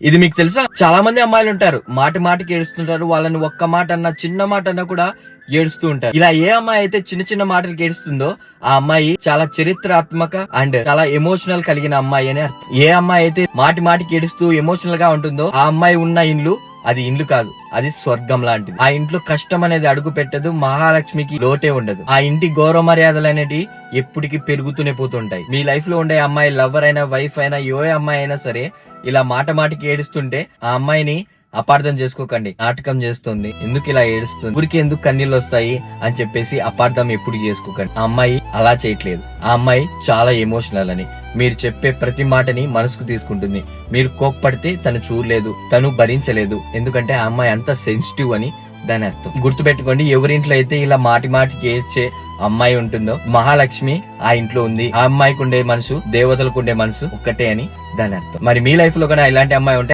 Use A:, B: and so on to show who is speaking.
A: ఇది మీకు తెలుసా? చాలా మంది అమ్మాయిలు ఉంటారు, మాటి మాటికి ఏడుస్తుంటారు. వాళ్ళని ఒక్క మాట అన్నా, చిన్న మాట అన్నా కూడా ఏడుస్తూ ఉంటారు. ఇలా ఏ అమ్మాయి అయితే చిన్న చిన్న మాటలకి ఏడుస్తుందో ఆ అమ్మాయి చాలా చరిత్రాత్మక అండ్ చాలా ఎమోషనల్ కలిగిన అమ్మాయి అని అర్థం. ఏ అమ్మాయి అయితే మాటి మాటికి ఏడుస్తూ ఎమోషనల్ గా ఉంటుందో ఆ అమ్మాయి ఉన్న ఇల్లు అది ఇల్లు కాదు, అది స్వర్గం లాంటిది. ఆ ఇంట్లో కష్టం అనేది అడుగు పెట్టదు, మహాలక్ష్మికి లోటే ఉండదు. ఆ ఇంటి గౌరవ మర్యాదలు అనేవి ఎప్పటికీ పెరుగుతూనే పోతుంటాయి. మీ లైఫ్ లో ఉండే అమ్మాయి లవర్ అయినా, వైఫ్ అయినా, ఏ అమ్మాయి అయినా సరే ఇలా మాట మాటికి ఏడుస్తుంటే ఆ అమ్మాయిని అపార్థం చేసుకోకండి. నాటకం చేస్తుంది, ఎందుకు ఇలా ఏడుస్తుంది, ఊరికి ఎందుకు కన్నీళ్ళు వస్తాయి అని చెప్పేసి అపార్థం ఎప్పుడు చేసుకోకండి. ఆ అమ్మాయి అలా చేయట్లేదు. ఆ అమ్మాయి చాలా ఎమోషనల్ అని, మీరు చెప్పే ప్రతి మాటని మనసుకు తీసుకుంటుంది. మీరు కోప్పడితే తను చూడలేదు, తను భరించలేదు, ఎందుకంటే ఆ అమ్మాయి అంత సెన్సిటివ్ అని దాని అర్థం. గుర్తుపెట్టుకోండి, ఎవరింట్లో అయితే ఇలా మాటి మాటికి ఏడ్చే అమ్మాయి ఉంటుందో మహాలక్ష్మి ఆ ఇంట్లో ఉంది. ఆ అమ్మాయికి ఉండే మనసు దేవతలకు ఉండే మనసు ఒక్కటే అని దాని అర్థం. మరి మీ లైఫ్ లో కూడా ఇలాంటి అమ్మాయి ఉంటే